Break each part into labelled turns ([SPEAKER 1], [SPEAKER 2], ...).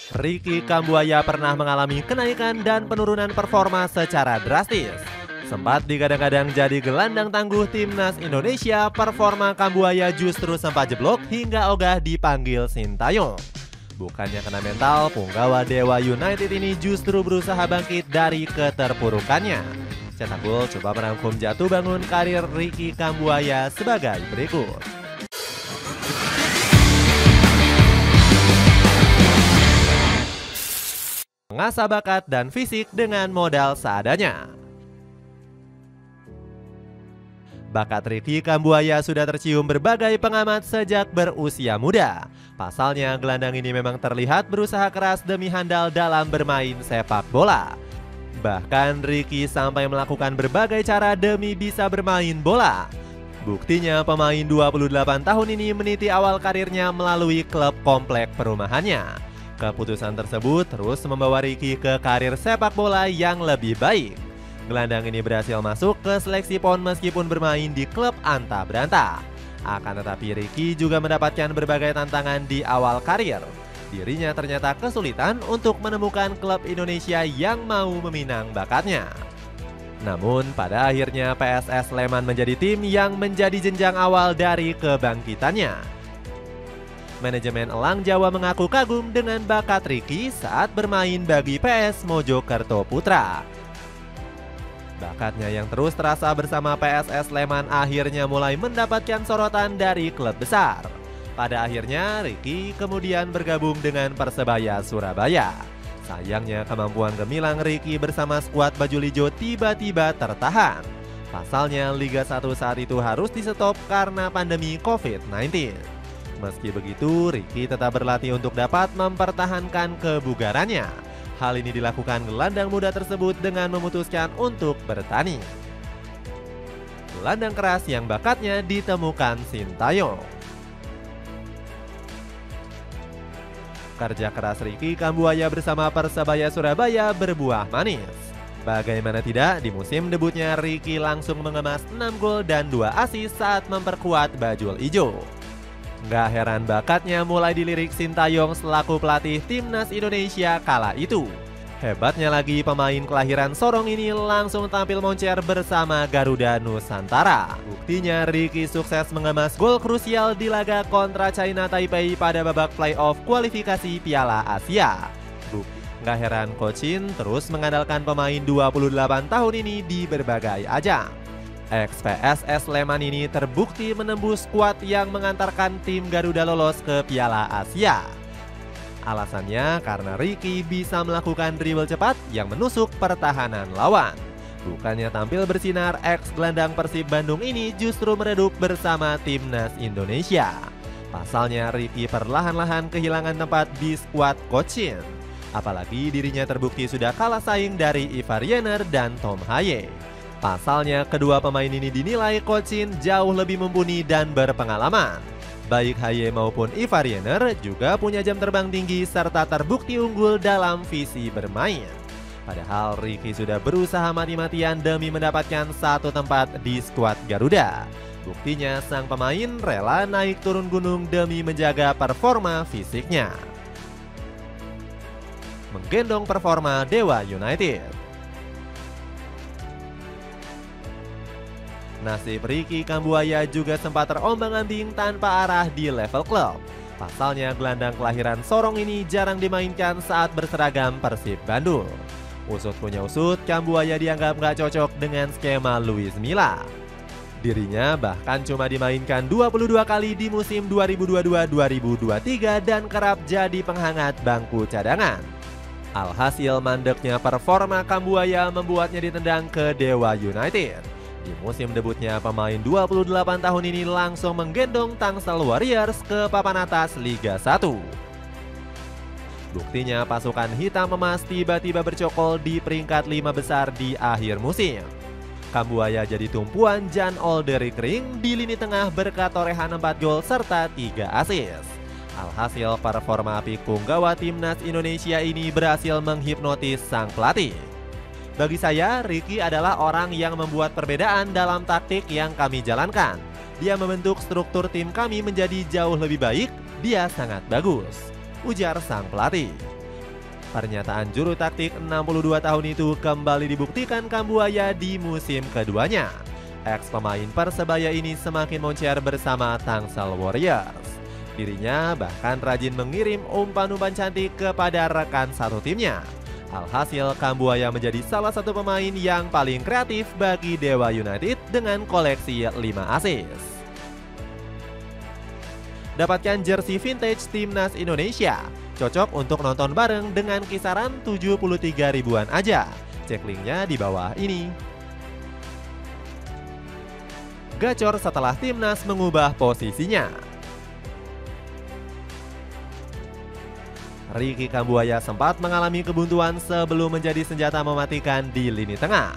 [SPEAKER 1] Ricky Kambuaya pernah mengalami kenaikan dan penurunan performa secara drastis. Sempat digadang-gadang jadi gelandang tangguh timnas Indonesia, performa Kambuaya justru sempat jeblok hingga ogah dipanggil Sintayong. Bukannya kena mental, punggawa Dewa United ini justru berusaha bangkit dari keterpurukannya. Cetak Gol coba merangkum jatuh bangun karir Ricky Kambuaya sebagai berikut. Mengasah bakat dan fisik dengan modal seadanya. Bakat Ricky Kambuaya sudah tercium berbagai pengamat sejak berusia muda. Pasalnya, gelandang ini memang terlihat berusaha keras demi handal dalam bermain sepak bola. Bahkan Ricky sampai melakukan berbagai cara demi bisa bermain bola. Buktinya pemain 28 tahun ini meniti awal karirnya melalui klub komplek perumahannya. Keputusan tersebut terus membawa Ricky ke karir sepak bola yang lebih baik. Gelandang ini berhasil masuk ke seleksi PON meskipun bermain di klub anta beranta. Akan tetapi Ricky juga mendapatkan berbagai tantangan di awal karir. Dirinya ternyata kesulitan untuk menemukan klub Indonesia yang mau meminang bakatnya. Namun pada akhirnya PSS Sleman menjadi tim yang menjadi jenjang awal dari kebangkitannya. Manajemen Elang Jawa mengaku kagum dengan bakat Ricky saat bermain bagi PS Mojokerto Putra. Bakatnya yang terus terasa bersama PSS Sleman akhirnya mulai mendapatkan sorotan dari klub besar. Pada akhirnya Ricky kemudian bergabung dengan Persebaya Surabaya. Sayangnya kemampuan gemilang Ricky bersama skuad baju hijau tiba-tiba tertahan. Pasalnya Liga 1 saat itu harus di-stop karena pandemi COVID-19. Meski begitu, Ricky tetap berlatih untuk dapat mempertahankan kebugarannya. Hal ini dilakukan gelandang muda tersebut dengan memutuskan untuk bertani. Gelandang keras yang bakatnya ditemukan Sintayong. Kerja keras Ricky Kambuaya bersama Persebaya Surabaya berbuah manis. Bagaimana tidak, di musim debutnya Ricky langsung mengemas 6 gol dan 2 assist saat memperkuat bajul ijo. Gak heran bakatnya mulai dilirik Sintayong selaku pelatih timnas Indonesia kala itu. Hebatnya lagi pemain kelahiran Sorong ini langsung tampil moncer bersama Garuda Nusantara. Buktinya Ricky sukses mengemas gol krusial di laga kontra China Taipei pada babak playoff kualifikasi Piala Asia. Gak heran Coach Shin terus mengandalkan pemain 28 tahun ini di berbagai ajang. Ex-PSS Sleman ini terbukti menembus skuad yang mengantarkan tim Garuda lolos ke Piala Asia. Alasannya karena Ricky bisa melakukan dribble cepat yang menusuk pertahanan lawan. Bukannya tampil bersinar, ex-gelandang Persib Bandung ini justru meredup bersama timnas Indonesia. Pasalnya Ricky perlahan-lahan kehilangan tempat di skuad Coach Shin. Apalagi dirinya terbukti sudah kalah saing dari Ivar Jenner dan Tom Haye. Pasalnya kedua pemain ini dinilai Coach Shin jauh lebih mumpuni dan berpengalaman. Baik Haye maupun Ivar Jenner juga punya jam terbang tinggi serta terbukti unggul dalam visi bermain. Padahal Ricky sudah berusaha mati-matian demi mendapatkan satu tempat di skuad Garuda. Buktinya sang pemain rela naik turun gunung demi menjaga performa fisiknya. Menggendong performa Dewa United. Nasib Ricky Kambuaya juga sempat terombang-ambing tanpa arah di level klub. Pasalnya gelandang kelahiran Sorong ini jarang dimainkan saat berseragam Persib Bandung. Usut punya usut, Kambuaya dianggap gak cocok dengan skema Luis Milla. Dirinya bahkan cuma dimainkan 22 kali di musim 2022-2023 dan kerap jadi penghangat bangku cadangan. Alhasil mandeknya performa Kambuaya membuatnya ditendang ke Dewa United. Di musim debutnya, pemain 28 tahun ini langsung menggendong Tangsel Warriors ke papan atas Liga 1. Buktinya pasukan hitam emas tiba-tiba bercokol di peringkat 5 besar di akhir musim. Kambuaya jadi tumpuan Jan Olderik Ring di lini tengah berkat torehan 4 gol serta 3 assist. Alhasil performa apik punggawa timnas Indonesia ini berhasil menghipnotis sang pelatih. Bagi saya, Ricky adalah orang yang membuat perbedaan dalam taktik yang kami jalankan. Dia membentuk struktur tim kami menjadi jauh lebih baik, dia sangat bagus, ujar sang pelatih. Pernyataan juru taktik 62 tahun itu kembali dibuktikan Kambuaya di musim keduanya. Ex pemain Persebaya ini semakin moncer bersama Tangsel Warriors. Dirinya bahkan rajin mengirim umpan-umpan cantik kepada rekan satu timnya. Alhasil Kambuaya menjadi salah satu pemain yang paling kreatif bagi Dewa United dengan koleksi 5 assist. Dapatkan jersey vintage Timnas Indonesia. Cocok untuk nonton bareng dengan kisaran 73 ribuan aja. Cek linknya di bawah ini. Gacor setelah Timnas mengubah posisinya. Ricky Kambuaya sempat mengalami kebuntuan sebelum menjadi senjata mematikan di lini tengah.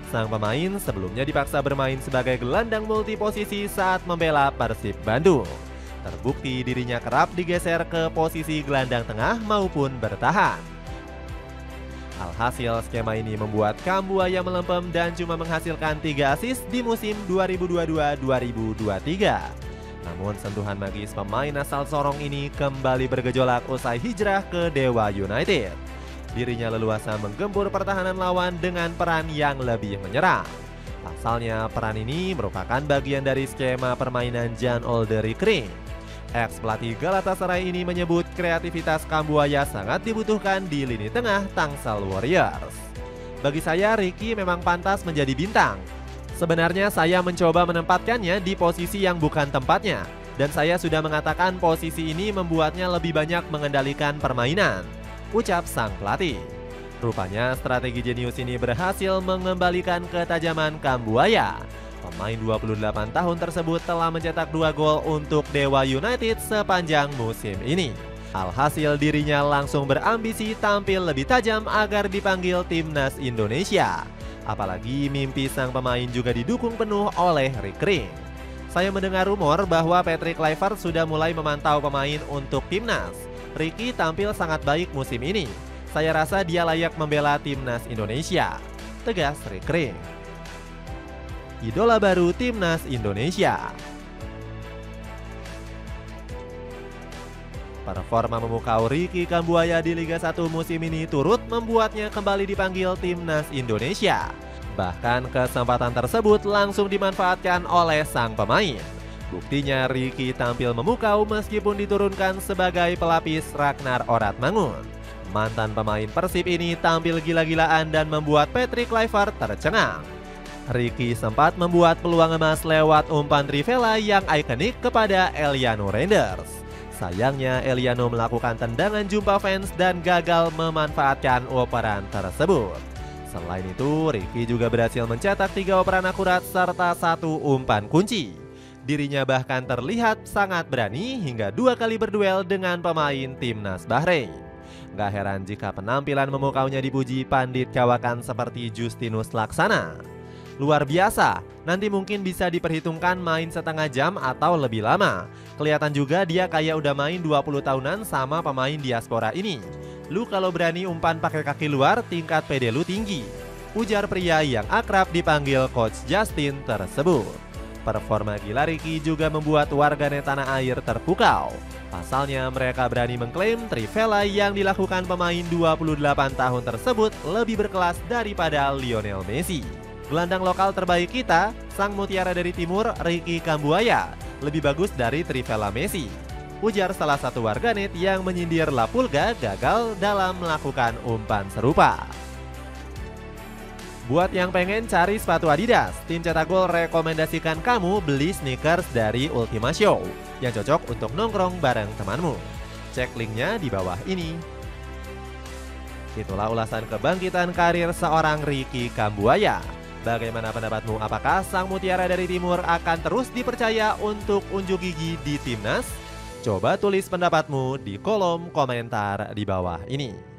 [SPEAKER 1] Sang pemain sebelumnya dipaksa bermain sebagai gelandang multiposisi saat membela Persib Bandung. Terbukti dirinya kerap digeser ke posisi gelandang tengah maupun bertahan. Alhasil skema ini membuat Kambuaya melempem dan cuma menghasilkan 3 assist di musim 2022-2023. Namun sentuhan magis pemain asal Sorong ini kembali bergejolak usai hijrah ke Dewa United. Dirinya leluasa menggempur pertahanan lawan dengan peran yang lebih menyerang. Pasalnya peran ini merupakan bagian dari skema permainan Jan Olderi Kring. Ex pelatih Galatasaray ini menyebut kreativitas Kambuaya sangat dibutuhkan di lini tengah Tangsel Warriors. Bagi saya, Ricky memang pantas menjadi bintang. Sebenarnya saya mencoba menempatkannya di posisi yang bukan tempatnya, dan saya sudah mengatakan posisi ini membuatnya lebih banyak mengendalikan permainan, ucap sang pelatih. Rupanya strategi jenius ini berhasil mengembalikan ketajaman Kambuaya. Pemain 28 tahun tersebut telah mencetak 2 gol untuk Dewa United sepanjang musim ini. Alhasil dirinya langsung berambisi tampil lebih tajam agar dipanggil Timnas Indonesia. Apalagi mimpi sang pemain juga didukung penuh oleh Rick Kring. Saya mendengar rumor bahwa Patrick Kluivert sudah mulai memantau pemain untuk Timnas. Ricky tampil sangat baik musim ini. Saya rasa dia layak membela Timnas Indonesia, tegas Rick Kring. Idola baru Timnas Indonesia. Performa memukau Ricky Kambuaya di Liga 1 musim ini turut membuatnya kembali dipanggil Timnas Indonesia. Bahkan kesempatan tersebut langsung dimanfaatkan oleh sang pemain. Buktinya Ricky tampil memukau meskipun diturunkan sebagai pelapis Ragnar Oratmangun. Mantan pemain Persib ini tampil gila-gilaan dan membuat Patrick Kluivert tercengang. Ricky sempat membuat peluang emas lewat umpan Trivela yang ikonik kepada Eliano Reinders. Sayangnya Eliano melakukan tendangan jumpa fans dan gagal memanfaatkan operan tersebut. Selain itu, Ricky juga berhasil mencetak 3 operan akurat serta 1 umpan kunci. Dirinya bahkan terlihat sangat berani hingga 2 kali berduel dengan pemain Timnas Bahrain. Gak heran jika penampilan memukaunya dipuji pandit kawakan seperti Justinus Laksana. Luar biasa, nanti mungkin bisa diperhitungkan main setengah jam atau lebih lama. Kelihatan juga dia kayak udah main 20 tahunan sama pemain diaspora ini. Lu kalau berani umpan pakai kaki luar, tingkat PD lu tinggi, ujar pria yang akrab dipanggil Coach Justin tersebut. Performa gila Ricky juga membuat warganet tanah air terpukau. Pasalnya mereka berani mengklaim Trivela yang dilakukan pemain 28 tahun tersebut lebih berkelas daripada Lionel Messi. Gelandang lokal terbaik kita, sang mutiara dari timur Ricky Kambuaya, lebih bagus dari Trivela Messi, ujar salah satu warganet yang menyindir La Pulga gagal dalam melakukan umpan serupa. Buat yang pengen cari sepatu Adidas, tim Cetak Gol rekomendasikan kamu beli sneakers dari Ultima Show yang cocok untuk nongkrong bareng temanmu. Cek linknya di bawah ini. Itulah ulasan kebangkitan karir seorang Ricky Kambuaya. Bagaimana pendapatmu? Apakah sang mutiara dari timur akan terus dipercaya untuk unjuk gigi di timnas? Coba tulis pendapatmu di kolom komentar di bawah ini.